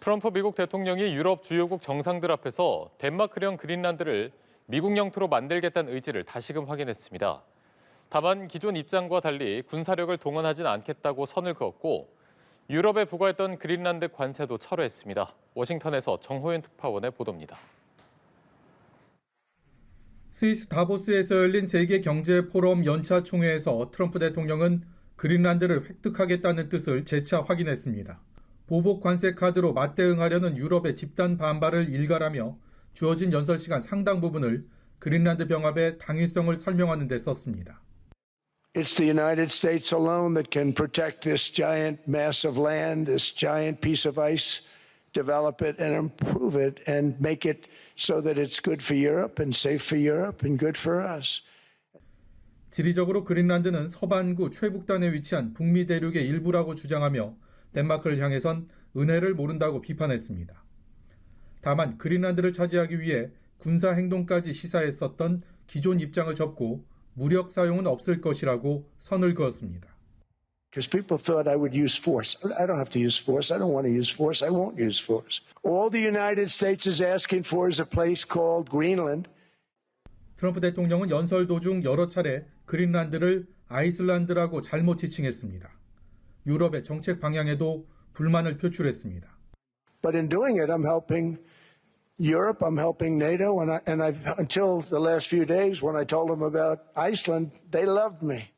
트럼프 미국 대통령이 유럽 주요국 정상들 앞에서 덴마크령 그린란드를 미국 영토로 만들겠다는 의지를 다시금 확인했습니다. 다만 기존 입장과 달리 군사력을 동원하진 않겠다고 선을 그었고 유럽에 부과했던 그린란드 관세도 철회했습니다. 워싱턴에서 정호윤 특파원의 보도입니다. 스위스 다보스에서 열린 세계경제포럼 연차 총회에서 트럼프 대통령은 그린란드를 획득하겠다는 뜻을 재차 확인했습니다. 보복 관세 카드로 맞대응하려는 유럽의 집단 반발을 일갈하며 주어진 연설 시간 상당 부분을 그린란드 병합의 당위성을 설명하는 데 썼습니다. It's the United States alone that can protect this giant mass of land, this giant piece of ice, develop it and improve it and make it so that it's good for Europe and safe for Europe and good for us. 지리적으로 그린란드는 서반구 최북단에 위치한 북미 대륙의 일부라고 주장하며 덴마크를 향해선 은혜를 모른다고 비판했습니다. 다만 그린란드를 차지하기 위해 군사 행동까지 시사했었던 기존 입장을 접고 무력 사용은 없을 것이라고 선을 그었습니다. Because people thought I would use force. I don't have to use force. I don't want to use force. I won't use force. All the United States is asking for is a place called Greenland. 트럼프 대통령은 연설 도중 여러 차례 그린란드를 아이슬란드라고 잘못 지칭했습니다. 유럽의 정책 방향에도 불만을 표출했습니다. But in doing it, I'm helping Europe, I'm helping NATO, and I've until the last few days when I told them about Iceland, they loved me.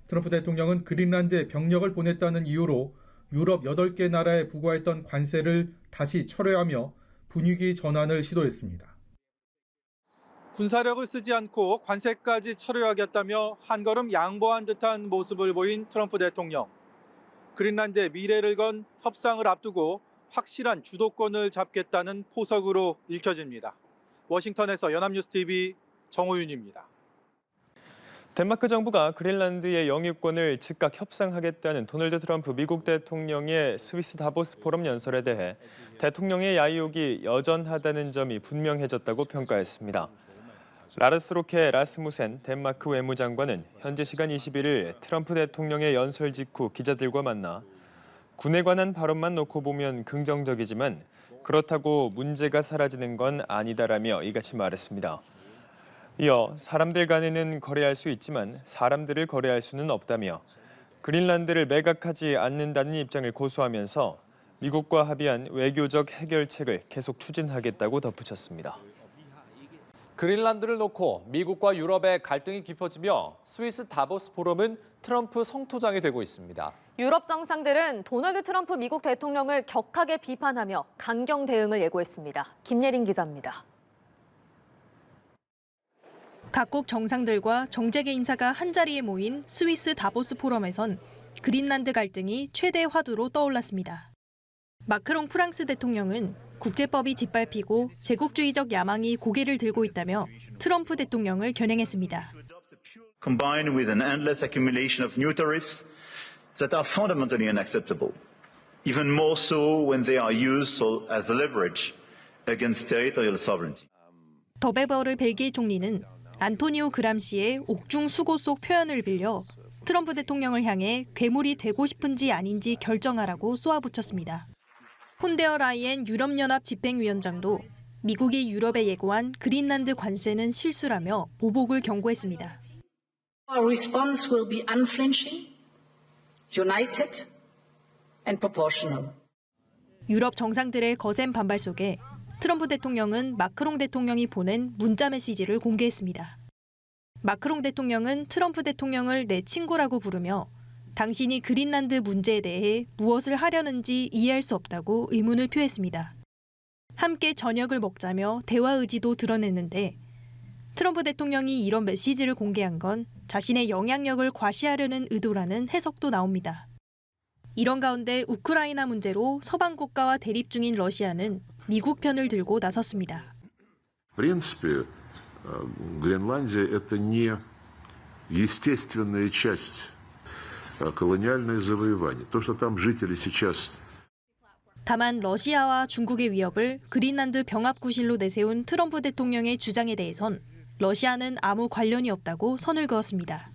트럼프 대통령은 그린란드에 병력을 보냈다는 이유로 유럽 8개 나라에 부과했던 관세를 다시 철회하며 분위기 전환을 시도했습니다. 군사력을 쓰지 않고 관세까지 철회하겠다며 한 걸음 양보한 듯한 모습을 보인 트럼프 대통령. 그린란드의 미래를 건 협상을 앞두고 확실한 주도권을 잡겠다는 포석으로 읽혀집니다. 워싱턴에서 연합뉴스TV 정호윤입니다. 덴마크 정부가 그린란드의 영유권을 즉각 협상하겠다는 도널드 트럼프 미국 대통령의 스위스 다보스 포럼 연설에 대해 대통령의 야유욕이 여전하다는 점이 분명해졌다고 평가했습니다. 라르스 로케 라스무센 덴마크 외무장관은 현지 시간 21일 트럼프 대통령의 연설 직후 기자들과 만나 군에 관한 발언만 놓고 보면 긍정적이지만 그렇다고 문제가 사라지는 건 아니다라며 이같이 말했습니다. 이어 사람들 간에는 거래할 수 있지만 사람들을 거래할 수는 없다며 그린란드를 매각하지 않는다는 입장을 고수하면서 미국과 합의한 외교적 해결책을 계속 추진하겠다고 덧붙였습니다. 그린란드를 놓고 미국과 유럽의 갈등이 깊어지며 스위스 다보스 포럼은 트럼프 성토장이 되고 있습니다. 유럽 정상들은 도널드 트럼프 미국 대통령을 격하게 비판하며 강경 대응을 예고했습니다. 김예린 기자입니다. 각국 정상들과 정재계 인사가 한자리에 모인 스위스 다보스 포럼에선 그린란드 갈등이 최대 화두로 떠올랐습니다. 마크롱 프랑스 대통령은 국제법이 짓밟히고 제국주의적 야망이 고개를 들고 있다며 트럼프 대통령을 겨냥했습니다. Combined with an endless accumulation of new tariffs that are fundamentally unacceptable, even more so when they are used as leverage against territorial sovereignty. 더베버르 벨기에 총리는 안토니오 그람시의 옥중 수고 속 표현을 빌려 트럼프 대통령을 향해 괴물이 되고 싶은지 아닌지 결정하라고 쏘아붙였습니다. 폰데어 라이엔 유럽연합 집행위원장도 미국이 유럽에 예고한 그린란드 관세는 실수라며 보복을 경고했습니다. Our response will be unflinching, united and proportional. 유럽 정상들의 거센 반발 속에 트럼프 대통령은 마크롱 대통령이 보낸 문자 메시지를 공개했습니다. 마크롱 대통령은 트럼프 대통령을 내 친구라고 부르며 당신이 그린란드 문제에 대해 무엇을 하려는지 이해할 수 없다고 의문을 표했습니다. 함께 저녁을 먹자며 대화 의지도 드러냈는데 트럼프 대통령이 이런 메시지를 공개한 건 자신의 영향력을 과시하려는 의도라는 해석도 나옵니다. 이런 가운데 우크라이나 문제로 서방 국가와 대립 중인 러시아는 미국 편을 들고 나섰습니다. В принципе, Гренландия – это не естественная часть колониальное завоевание. То, что там жители сейчас. 다만 러시아와 중국의 위협을 그린란드 병합구실로 내세운 트럼프 대통령의 주장에 대해선 러시아는 아무 관련이 없다고 선을 그었습니다.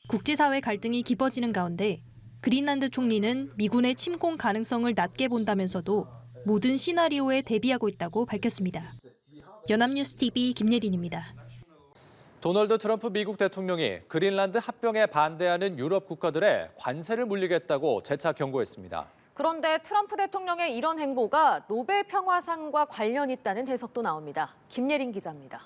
국제사회 갈등이 깊어지는 가운데 그린란드 총리는 미군의 침공 가능성을 낮게 본다면서도 모든 시나리오에 대비하고 있다고 밝혔습니다. 연합뉴스 TV 김예린입니다. 도널드 트럼프 미국 대통령이 그린란드 합병에 반대하는 유럽 국가들에 관세를 물리겠다고 재차 경고했습니다. 그런데 트럼프 대통령의 이런 행보가 노벨 평화상과 관련 있다는 해석도 나옵니다. 김예린 기자입니다.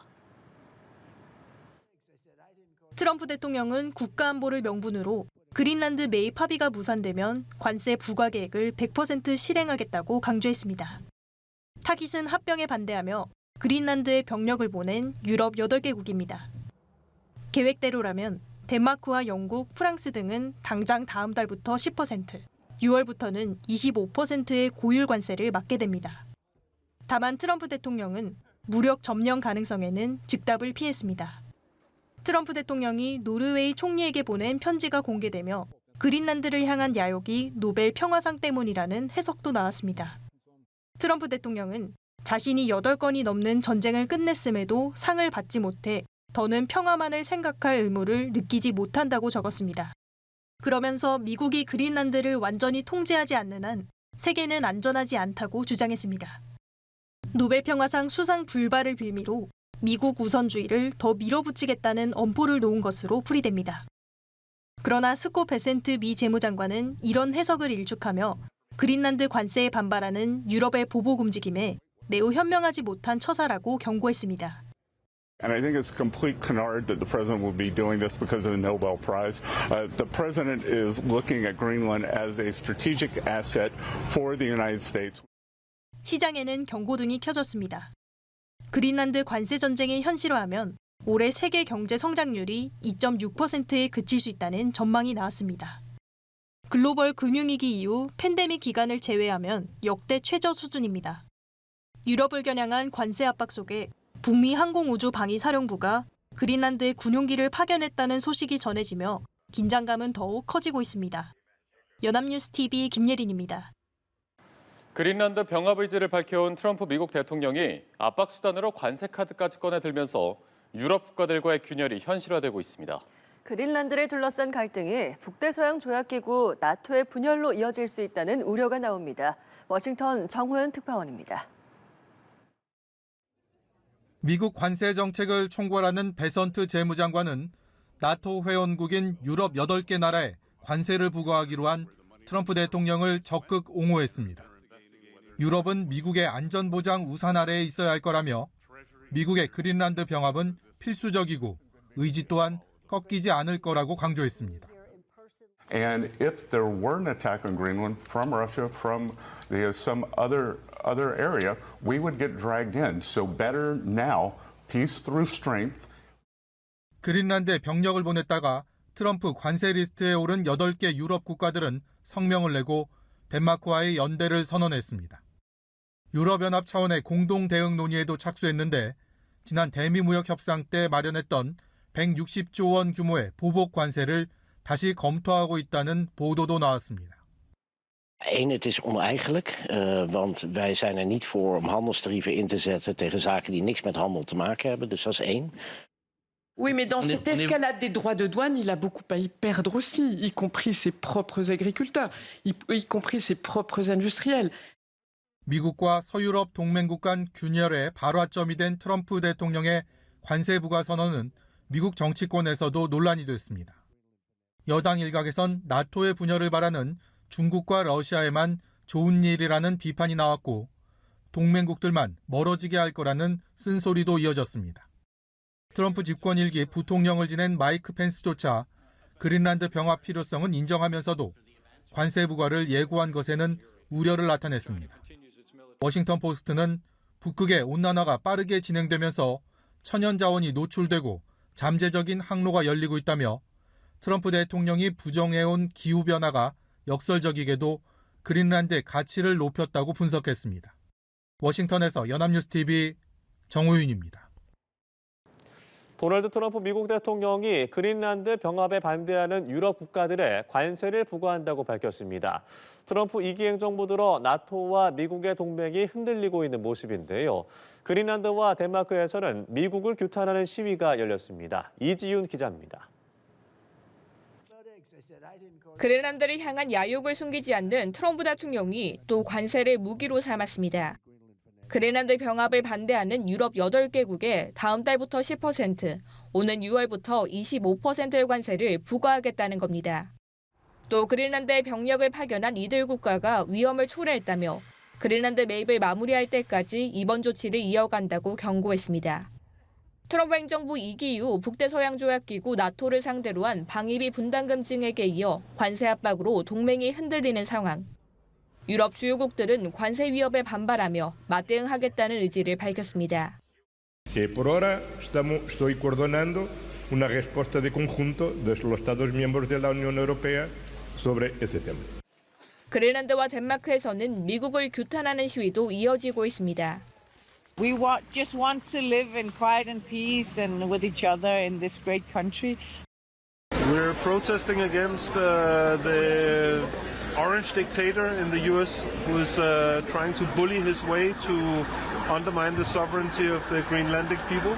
트럼프 대통령은 국가안보를 명분으로 그린란드 매입 합의가 무산되면 관세 부과 계획을 100% 실행하겠다고 강조했습니다. 타깃은 합병에 반대하며 그린란드에 병력을 보낸 유럽 8개국입니다. 계획대로라면 덴마크와 영국, 프랑스 등은 당장 다음 달부터 10%, 6월부터는 25%의 고율 관세를 맞게 됩니다. 다만 트럼프 대통령은 무력 점령 가능성에는 즉답을 피했습니다. 트럼프 대통령이 노르웨이 총리에게 보낸 편지가 공개되며 그린란드를 향한 야욕이 노벨 평화상 때문이라는 해석도 나왔습니다. 트럼프 대통령은 자신이 8건이 넘는 전쟁을 끝냈음에도 상을 받지 못해 더는 평화만을 생각할 의무를 느끼지 못한다고 적었습니다. 그러면서 미국이 그린란드를 완전히 통제하지 않는 한 세계는 안전하지 않다고 주장했습니다. 노벨 평화상 수상 불발을 빌미로 미국 우선주의를 더 밀어붙이겠다는 엄포를 놓은 것으로 풀이됩니다. 그러나 스콧 베센트 미 재무장관은 이런 해석을 일축하며 그린란드 관세에 반발하는 유럽의 보복 움직임에 매우 현명하지 못한 처사라고 경고했습니다. And I think it's a complete canard that the president will be doing this because of the Nobel Prize. The president is looking at Greenland as a strategic asset for the United States. 시장에는 경고등이 켜졌습니다. 그린란드 관세 전쟁을 현실화하면 올해 세계 경제 성장률이 2.6%에 그칠 수 있다는 전망이 나왔습니다. 글로벌 금융위기 이후 팬데믹 기간을 제외하면 역대 최저 수준입니다. 유럽을 겨냥한 관세 압박 속에 북미 항공우주방위사령부가 그린란드에 군용기를 파견했다는 소식이 전해지며 긴장감은 더욱 커지고 있습니다. 연합뉴스 TV 김예린입니다. 그린란드 병합 의지를 밝혀온 트럼프 미국 대통령이 압박 수단으로 관세 카드까지 꺼내들면서 유럽 국가들과의 균열이 현실화되고 있습니다. 그린란드를 둘러싼 갈등이 북대서양 조약기구 나토의 분열로 이어질 수 있다는 우려가 나옵니다. 워싱턴 정호연 특파원입니다. 미국 관세 정책을 총괄하는 베선트 재무장관은 나토 회원국인 유럽 8개 나라에 관세를 부과하기로 한 트럼프 대통령을 적극 옹호했습니다. 유럽은 미국의 안전보장 우산 아래에 있어야 할 거라며 미국의 그린란드 병합은 필수적이고 의지 또한 꺾이지 않을 거라고 강조했습니다. And if there were an attack on Greenland from Russia, from some other area, we would get dragged in. So better now, peace through strength. 그린란드에 병력을 보냈다가 트럼프 관세 리스트에 오른 8개 유럽 국가들은 성명을 내고 덴마크와의 연대를 선언했습니다. 유럽연합 차원의 공동 대응 논의에도 착수했는데 지난 대미 무역 협상 때 마련했던 160조 원 규모의 보복 관세를 다시 검토하고 있다는 보도도 나왔습니다. Het is oneigenlijk, want wij zijn er niet voor om handelstarieven in te zetten tegen zaken die niks met handel te maken hebben. Dus dat is één. Oui, mais dans cette escalade des droits de douane, il a beaucoup à y perdre aussi, y compris ses propres agriculteurs, y compris ses propres industriels. 미국과 서유럽 동맹국 간 균열의 발화점이 된 트럼프 대통령의 관세 부과 선언은 미국 정치권에서도 논란이 됐습니다. 여당 일각에선 나토의 분열을 바라는 중국과 러시아에만 좋은 일이라는 비판이 나왔고 동맹국들만 멀어지게 할 거라는 쓴소리도 이어졌습니다. 트럼프 집권 일기 부통령을 지낸 마이크 펜스조차 그린란드 병합 필요성은 인정하면서도 관세 부과를 예고한 것에는 우려를 나타냈습니다. 워싱턴 포스트는 북극의 온난화가 빠르게 진행되면서 천연 자원이 노출되고 잠재적인 항로가 열리고 있다며 트럼프 대통령이 부정해온 기후변화가 역설적이게도 그린란드의 가치를 높였다고 분석했습니다. 워싱턴에서 연합뉴스 TV 정우윤입니다. 도널드 트럼프 미국 대통령이 그린란드 병합에 반대하는 유럽 국가들에 관세를 부과한다고 밝혔습니다. 트럼프 2기 행정부 들어 나토와 미국의 동맹이 흔들리고 있는 모습인데요. 그린란드와 덴마크에서는 미국을 규탄하는 시위가 열렸습니다. 이지윤 기자입니다. 그린란드를 향한 야욕을 숨기지 않는 트럼프 대통령이 또 관세를 무기로 삼았습니다. 그린란드 병합을 반대하는 유럽 8개국에 다음 달부터 10%, 오는 6월부터 25%의 관세를 부과하겠다는 겁니다. 또 그린란드에 병력을 파견한 이들 국가가 위험을 초래했다며 그린란드 매입을 마무리할 때까지 이번 조치를 이어간다고 경고했습니다. 트럼프 행정부 2기 이후 북대서양조약기구 나토를 상대로 한 방위비 분담금 증액에 이어 관세 압박으로 동맹이 흔들리는 상황. 유럽 주요국들은 관세 위협에 반발하며 맞대응하겠다는 의지를 밝혔습니다. Por ahora estoy coordinando una respuesta de conjunto de los Estados miembros de la Unión Europea sobre ese tema. 그린란드와 덴마크에서는 미국을 규탄하는 시위도 이어지고 있습니다. We just want to live in quiet and peace and with each other in this great country. We're protesting against the orange dictator in the U.S. who is trying to bully his way to undermine the sovereignty of the Greenlandic people.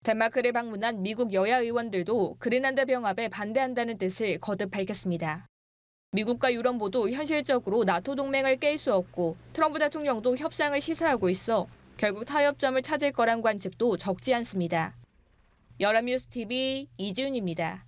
덴마크를 방문한 미국 여야 의원들도 그린란드 병합에 반대한다는 뜻을 거듭 밝혔습니다. 미국과 유럽 모두 현실적으로 나토 동맹을 깰 수 없고 트럼프 대통령도 협상을 시사하고 있어 결국 타협점을 찾을 거란 관측도 적지 않습니다. 연합뉴스 TV 이지훈입니다.